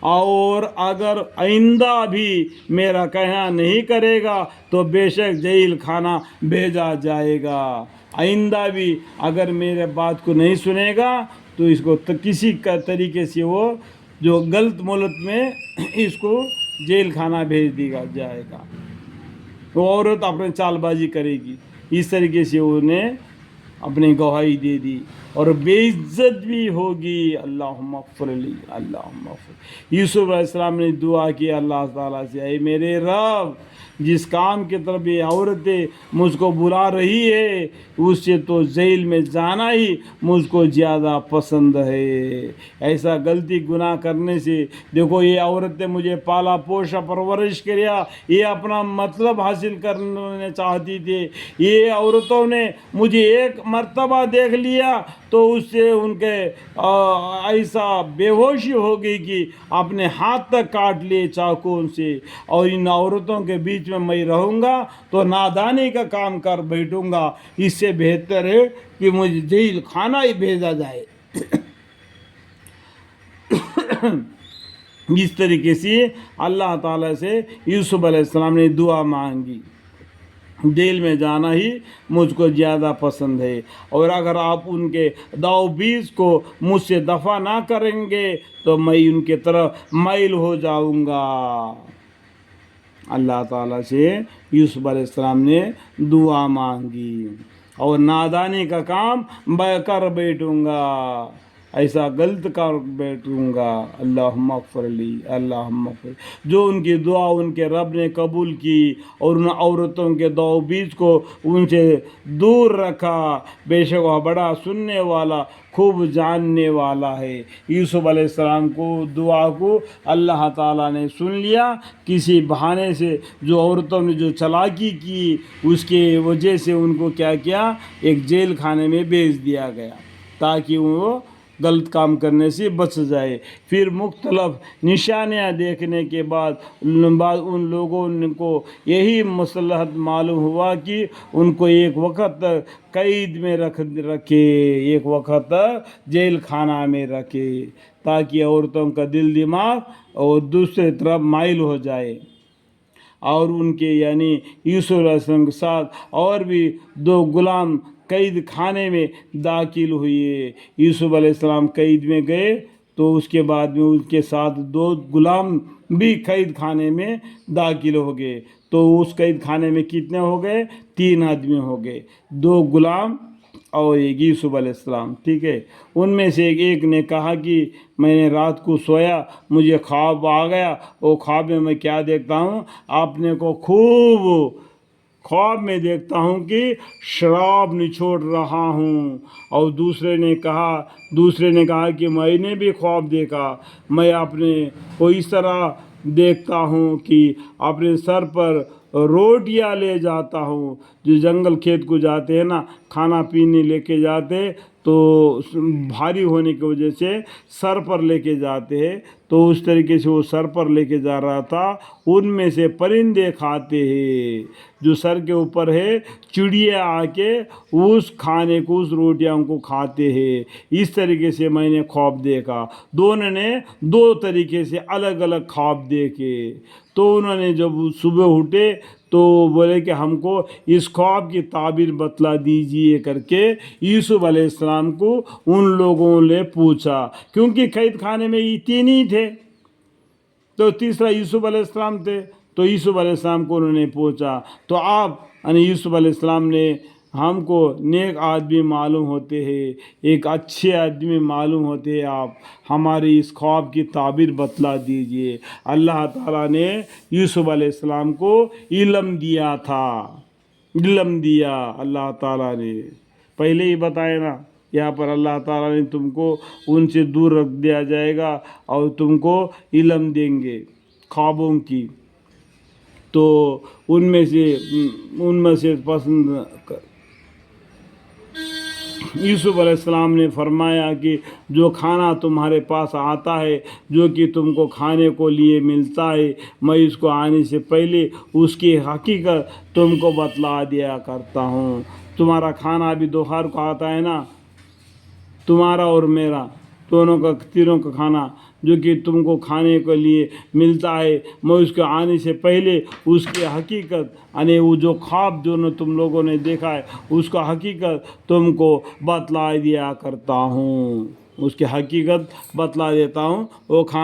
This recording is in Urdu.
اور اگر آئندہ بھی میرا کہنا نہیں کرے گا تو بے شک جیل خانہ بھیجا جائے گا۔ آئندہ بھی اگر میرے بات کو نہیں سنے گا تو اس کو کسی کا طریقے سے وہ جو غلط ملک میں اس کو جیل خانہ بھیج دیا جائے گا۔ وہ عورت اپنے چال بازی کرے گی، اس طریقے سے انہیں اپنی گواہی دے دی اور بے عزت بھی ہوگی۔ اللہم اغفر لی، اللہم اغفر۔ یوسف علیہ السلام نے دعا کی اللہ تعالیٰ سے، اے میرے رب، جس کام کی طرف یہ عورتیں مجھ کو بلا رہی ہے اس سے تو جیل میں جانا ہی مجھ کو زیادہ پسند ہے۔ ایسا غلطی گناہ کرنے سے، دیکھو یہ عورتیں مجھے پالا پوشا پرورش کریا، یہ اپنا مطلب حاصل کرنا چاہتی تھی۔ یہ عورتوں نے مجھے ایک مرتبہ دیکھ لیا تو اس سے ان کے ایسا بے ہوشی ہو گئی کہ اپنے ہاتھ تک کاٹ لیے چاقوں سے، اور ان عورتوں کے بیچ میں رہوں گا تو نادانی کا کام کر بیٹھوں گا، اس سے بہتر ہے کہ مجھے جیل خانہ ہی بھیجا جائے۔ اس طریقے سے اللہ تعالیٰ سے یوسف علیہ السلام نے دعا مانگی، جیل میں جانا ہی مجھ کو زیادہ پسند ہے، اور اگر آپ ان کے داؤ بیز کو مجھ سے دفع نہ کریں گے تو میں ان کے طرف مائل ہو جاؤں گا۔ اللہ تعالیٰ سے یوسف علیہ السلام نے دعا مانگی، اور نادانی کا کام کر بیٹھوں گا، ایسا غلط کر بیٹھوں گا۔ اللہم اغفر لی، اللہم اغفر۔ جو ان کی دعا ان کے رب نے قبول کی اور ان عورتوں کے دو بیچ کو ان سے دور رکھا، بے شک وہ بڑا سننے والا خوب جاننے والا ہے۔ یوسف علیہ السلام کو دعا کو اللہ تعالیٰ نے سن لیا، کسی بہانے سے جو عورتوں نے جو چلاکی کی اس کے وجہ سے ان کو کیا کیا، ایک جیل خانے میں بھیج دیا گیا تاکہ وہ غلط کام کرنے سے بچ جائے۔ پھر مختلف نشانیاں دیکھنے کے بعد ان لوگوں کو یہی مصلحت معلوم ہوا کہ ان کو ایک وقت قید میں رکھے، ایک وقت جیل خانہ میں رکھے، تاکہ عورتوں کا دل دماغ اور دوسرے طرف مائل ہو جائے۔ اور ان کے یعنی یوسف علیہ السلام کے ساتھ اور بھی دو غلام قید خانے میں داخل ہوئے۔ یوسف علیہ السلام قید میں گئے تو اس کے بعد میں اس کے ساتھ دو غلام بھی قید خانے میں داخل ہو گئے، تو اس قید خانے میں کتنے ہو گئے؟ 3 آدمی ہو گئے، 2 غلام اور ایک یوسف علیہ السلام، ٹھیک ہے۔ ان میں سے ایک نے کہا کہ میں نے رات کو سویا، مجھے خواب آ گیا، وہ خواب میں کیا دیکھتا ہوں، اپنے کو خواب میں دیکھتا ہوں کہ شراب نچوڑ رہا ہوں۔ اور دوسرے نے کہا کہ میں نے بھی خواب دیکھا، میں اپنے کو اس طرح دیکھتا ہوں کہ اپنے سر پر روٹیاں لے جاتا ہوں، جو جنگل کھیت کو جاتے ہیں نا کھانا پینے لے کے جاتے تو بھاری ہونے کی وجہ سے سر پر لے کے جاتے ہیں، تو اس طریقے سے وہ سر پر لے کے جا رہا تھا۔ ان میں سے پرندے کھاتے ہیں، جو سر کے اوپر ہے چڑیا آ کے اس کھانے کو، اس روٹیاں کو کھاتے ہیں۔ اس طریقے سے میں نے خواب دیکھا۔ دونوں نے 2 طریقے سے الگ الگ خواب دیکھے، تو انہوں نے جب صبح اٹھے تو بولے کہ ہم کو اس خواب کی تعبیر بتلا دیجئے کر کے یوسف علیہ السلام کو ان لوگوں نے پوچھا، کیونکہ قید خانے میں یہ 3 ہی تھے، تو تیسرا یوسف علیہ السلام تھے، تو یوسف علیہ السلام کو انہوں نے پوچھا، تو آپ یعنی یوسف علیہ السلام نے ہم کو نیک آدمی معلوم ہوتے ہیں، ایک اچھے آدمی معلوم ہوتے ہیں، آپ ہماری اس خواب کی تعبیر بتلا دیجئے۔ اللہ تعالیٰ نے یوسف علیہ السلام کو علم دیا تھا، علم دیا اللہ تعالیٰ نے، پہلے ہی بتایا نا، یہاں پر اللہ تعالیٰ نے تم کو ان سے دور رکھ دیا جائے گا اور تم کو علم دیں گے خوابوں کی، تو ان میں سے پسند یوسف علیہ السلام نے فرمایا کہ جو کھانا تمہارے پاس آتا ہے، جو کہ تم کو کھانے کو لیے ملتا ہے، میں اس کو آنے سے پہلے اس کی حقیقت تم کو بتلا دیا کرتا ہوں۔ تمہارا کھانا ابھی دوپہر کو آتا ہے نا، تمہارا اور میرا دونوں کا، تینوں کا کھانا جو کہ تم کو کھانے کے لیے ملتا ہے، میں اس کے آنے سے پہلے اس کی حقیقت یعنی وہ جو خواب جو تم لوگوں نے دیکھا ہے اس کا حقیقت تم کو بتلا دیا کرتا ہوں، اس کی حقیقت بتلا دیتا ہوں۔ وہ کھانا